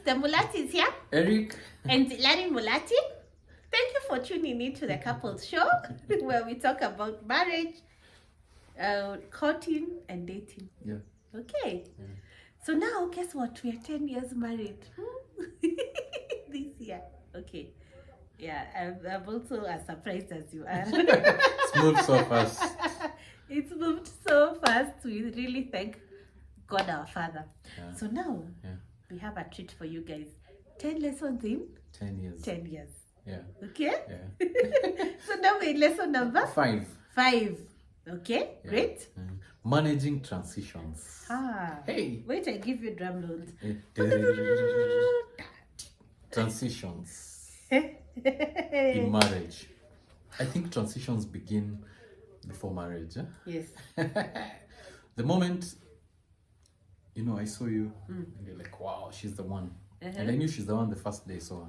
The Mulati is here. Eric. And Zilani Mulati. Thank you for tuning in to the Couples Show, where we talk about marriage, courting, and dating. Yeah. Okay. Yeah. So now, guess what? We are 10 years married. This year. Okay. Yeah, I'm also as surprised as you are. It's moved so fast. It's moved so fast. We really thank God our Father. Yeah. So now, Yeah. we have a treat for you guys. 10 lessons in 10 years. 10 years. Yeah. Okay? Yeah. So now we're in lesson number 5. 5. Okay, Yeah. great. Managing transitions. Ah. Hey. Wait, I give you drum rolls. Transitions in marriage. I think transitions begin before marriage. Eh? Yes. The moment, I saw you, and you're like, wow, she's the one. And I knew she's the one the first day, so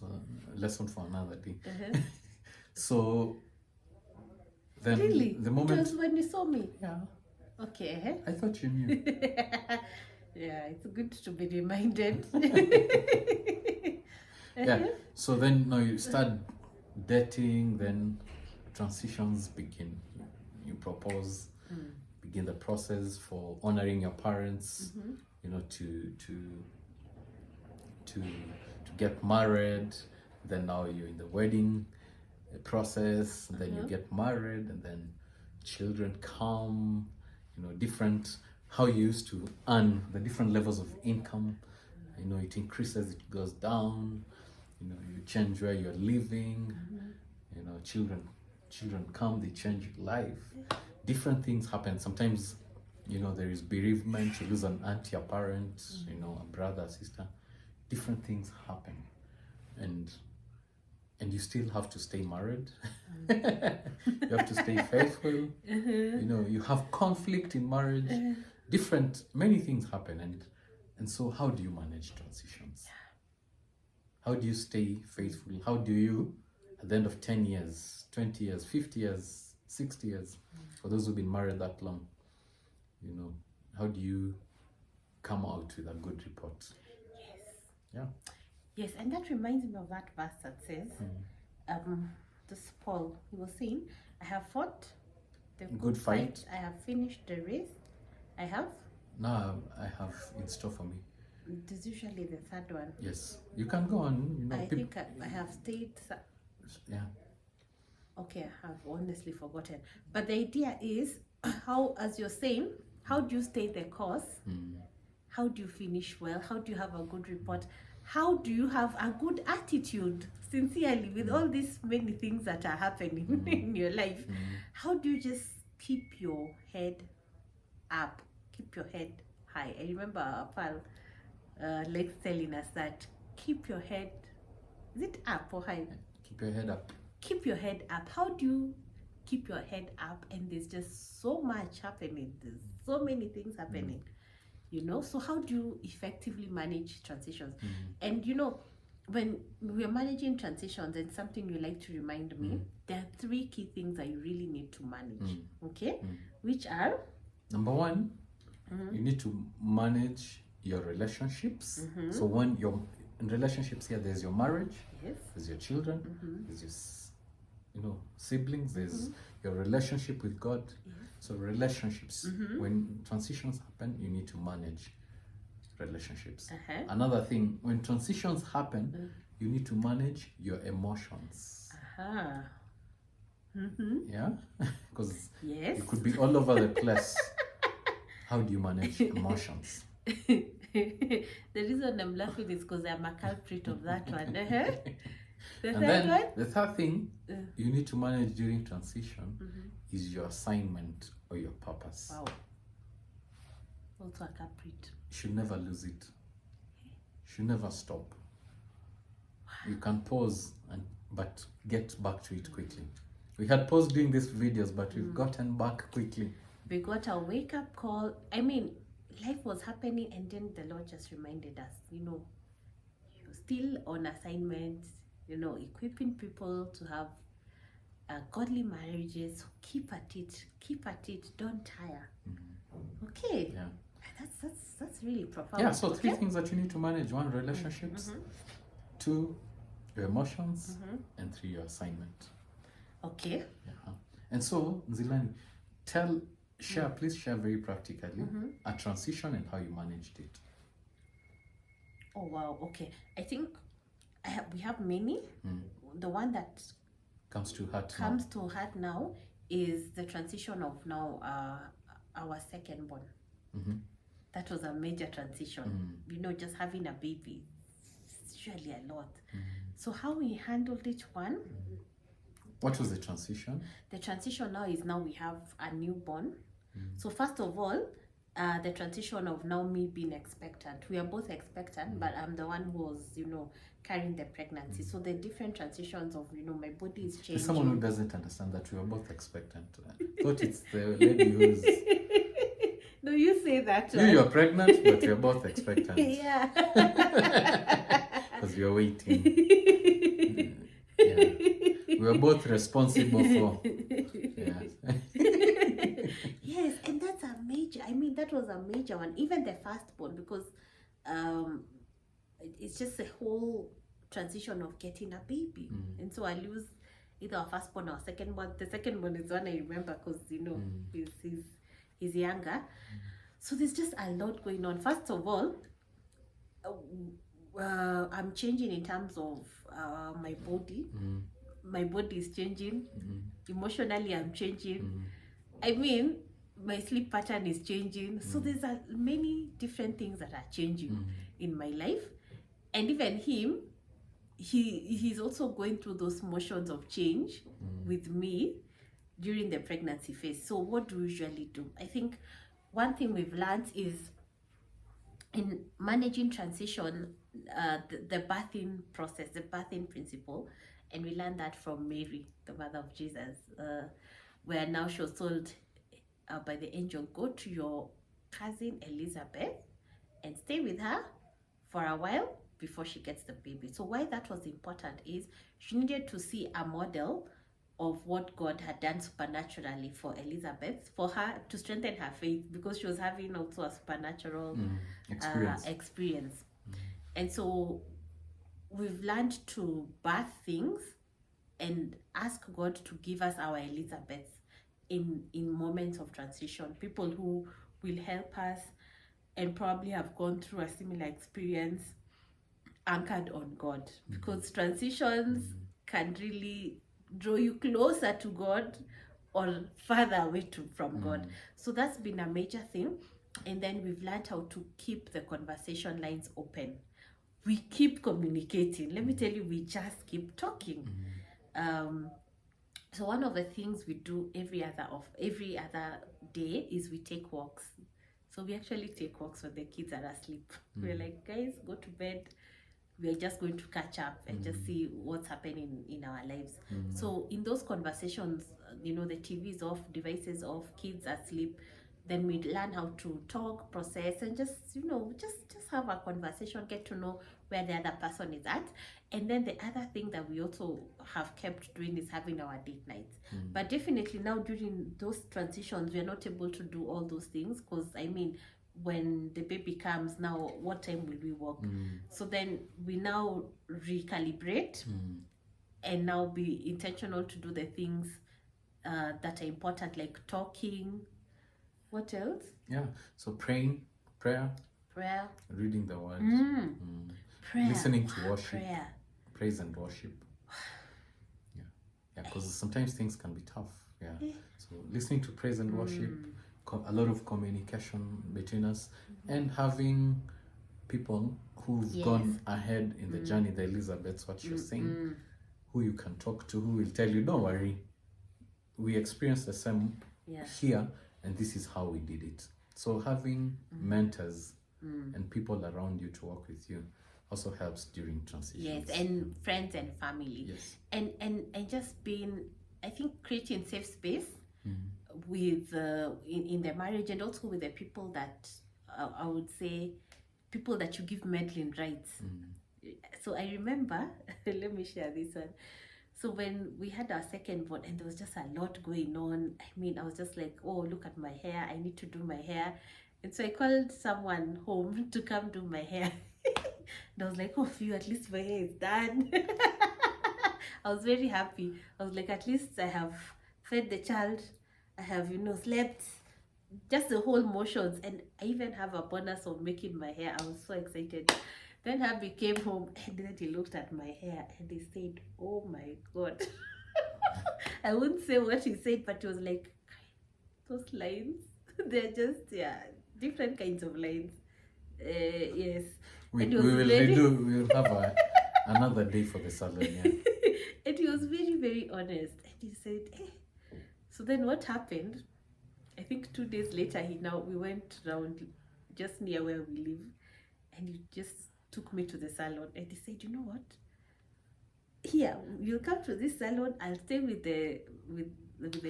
a lesson for another day. So then Really? the moment, It was when you saw me? yeah, Okay. I thought you knew. Yeah, it's good to be reminded. Yeah. So then now you start dating, then transitions begin. You propose, begin the process for honoring your parents, to get married. Then now you're in the wedding process, and then you get married, and then children come, different, how you used to earn, the different levels of income, it increases, it goes down, you change where you're living, children come, they change your life, different things happen. Sometimes, there is bereavement, you lose an auntie, a parent, a brother, sister, different things happen, and you still have to stay married. You have to stay faithful. You have conflict in marriage. Many things happen, and so how do you manage transitions? How do you stay faithful? How do you, at the end of 10 years, 20 years, 50 years, 60 years, for those who've been married that long, how do you come out with a good report? Yes. Yeah. Yes, and that reminds me of that verse that says, this Paul, he was saying, I have fought the good fight. I have finished the race. I have. Now I have in store for me. This is usually the third one. Yes, you can go on. I think I have stayed. Yeah. Okay, I have honestly forgotten. But the idea is, how, as you're saying, how do you stay the course? How do you finish well? How do you have a good report? How do you have a good attitude, sincerely, with all these many things that are happening in your life? How do you just keep your head up, keep your head high? I remember our pal Lex telling us that keep your head, is it up or high? Keep your head up. Keep your head up. How do you keep your head up? And there's just so much happening. There's so many things happening. So how do you effectively manage transitions? And when we're managing transitions, and something you like to remind me, there are 3 key things that you really need to manage. Okay? Which are? Number 1, you need to manage your relationships. So when you're in relationships here, there's your marriage, there's your children, there's your siblings, there's your relationship with God. So relationships, when transitions happen, you need to manage relationships. Another thing, when transitions happen, you need to manage your emotions. Yeah, because you could be all over the place. How do you manage emotions? The reason I'm laughing is because I'm a culprit of that one. The third thing you need to manage during transition is your assignment or your purpose. Wow. Also a culprit. You should never lose it. You should never stop. You can pause but get back to it quickly. We had paused doing these videos, but we've gotten back quickly. We got a wake-up call. I mean, life was happening, and then the Lord just reminded us, you're still on assignment, equipping people to have godly marriages. Keep at it, don't tire. Okay. Yeah. That's really profound. Yeah, so three Okay. things that you need to manage: one, relationships; two, your emotions; and three, your assignment. Okay. Yeah. And so, Zilani, please share very practically a transition and how you managed it. Oh wow. Okay. I think we have many. The one that Comes to heart now. comes to heart now is the transition of now our second born. That was a major transition. You know, just having a baby, it's usually a lot. So how we handled each one. What was the transition? The transition now is we have a newborn. So first of all, the transition of now me being expectant. We are both expectant, but I'm the one who was, carrying the pregnancy. So the different transitions of, my body is changing. There's someone who doesn't understand that we are both expectant. I thought it's the lady who's... No, you say that. You're pregnant, but you're both expectant. Yeah. Because you're waiting. Yeah. We are both responsible for... Yeah. Yes, and that's a major, that was a major one. Even the firstborn, because it's just a whole transition of getting a baby. And so I lose either a firstborn or secondborn. The secondborn is one I remember because, he's younger. So there's just a lot going on. First of all, I'm changing in terms of my body. My body is changing. Emotionally, I'm changing. My sleep pattern is changing. So there's many different things that are changing in my life. And even him, he's also going through those motions of change with me during the pregnancy phase. So what do we usually do? I think one thing we've learned is in managing transition, the birthing process, the birthing principle, and we learned that from Mary, the mother of Jesus, where now she was told by the angel, go to your cousin Elizabeth and stay with her for a while before she gets the baby. So why that was important is she needed to see a model of what God had done supernaturally for Elizabeth, for her to strengthen her faith, because she was having also a supernatural experience. And so we've learned to birth things and ask God to give us our Elizabeths in moments of transition, people who will help us and probably have gone through a similar experience, anchored on God, because transitions can really draw you closer to God or further away from God. So that's been a major thing. And then we've learned how to keep the conversation lines open. We keep communicating. Let me tell you, we just keep talking. So one of the things we do every other day is we take walks. So we actually take walks when the kids are asleep. We're like, guys, go to bed. We're just going to catch up and just see what's happening in our lives. So in those conversations, the TV is off, devices off, kids asleep. Then we learn how to talk, process, and just have a conversation, get to know where the other person is at. And then the other thing that we also have kept doing is having our date nights. But definitely now during those transitions, we're not able to do all those things because, when the baby comes, now what time will we walk? So then we now recalibrate and now be intentional to do the things that are important, like talking. What else? Yeah, so prayer, reading the word, prayer, listening to worship, praise and worship. Yeah, because sometimes things can be tough. Yeah, so listening to praise and worship, a lot of communication between us, and having people who've gone ahead in the journey, the Elizabeths, what you're saying, who you can talk to, who will tell you, don't worry, we experienced the same here, and this is how we did it. So having mentors and people around you to work with you also helps during transitions. Yes, and friends and family. Yes. And just being, I think, creating safe space with in the marriage, and also with the people that I would say people that you give meddling rights. So I remember, let me share this one. So when we had our second born and there was just a lot going on, I was just like, oh, look at my hair, I need to do my hair. And so I called someone home to come do my hair. And I was like, oh, phew, at least my hair is done. I was very happy. I was like, at least I have fed the child. I have, slept. Just the whole motions. And I even have a bonus of making my hair. I was so excited. Then hubby came home and then he looked at my hair and he said, oh my God. I wouldn't say what he said, but he was like, those lines, they're just, different kinds of lines. Yes. We And it was will very- we will have another day for the salon, yeah. And he was very, very honest. And he said, So then what happened? I think 2 days later, we went around just near where we live, and he just took me to the salon, and he said, you know what? Here, you'll come to this salon. I'll stay with the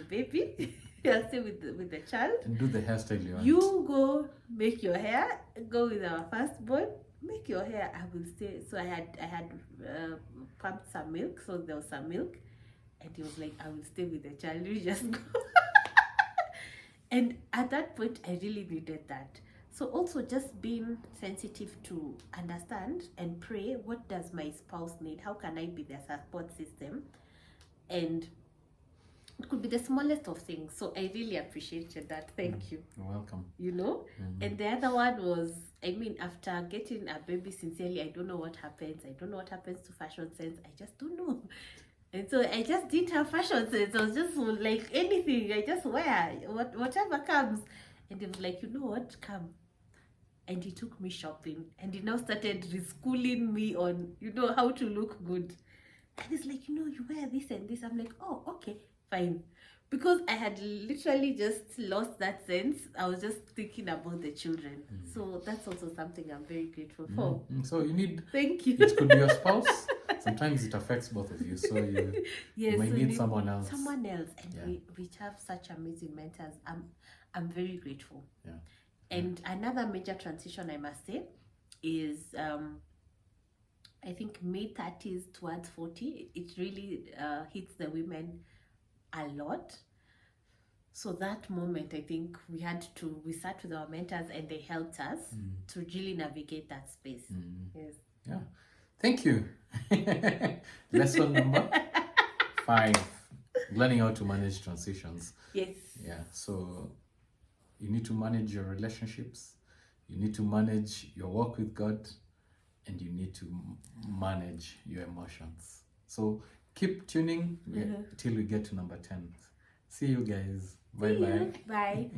baby. I'll stay with the child. And do the hairstyle you want. You go make your hair. Go with our firstborn. Make your hair. I will stay. So I had pumped some milk. So there was some milk, and he was like, I will stay with the child. You just go. And at that point, I really needed that. So also just being sensitive to understand and pray, what does my spouse need? How can I be their support system? And it could be the smallest of things. So I really appreciated that. Thank you. You're welcome. And the other one was, after getting a baby, sincerely, I don't know what happens. I don't know what happens to fashion sense. I just don't know. And so I just didn't have fashion sense. I was just like anything. I just wear whatever comes. And he was like, you know what? Come. And he took me shopping. And he now started reschooling me on, how to look good. And he's like, you wear this and this. I'm like, oh, okay, fine. Because I had literally just lost that sense. I was just thinking about the children. So that's also something I'm very grateful for. So you need, Thank you. it could be your spouse. Sometimes it affects both of you. So you Yes, might we need someone else. Someone else. And Yeah. we have such amazing mentors. I'm very grateful. Yeah. And another major transition, I must say, is I think mid-30s towards 40. It really hits the women a lot. So that moment, I think we sat with our mentors and they helped us to really navigate that space. Yes. Yeah. Thank you. Lesson number 5. Learning how to manage transitions. Yes. Yeah. So you need to manage your relationships. You need to manage your walk with God. And you need to manage your emotions. So keep tuning till we get to number 10. See you guys. Bye-bye. Bye.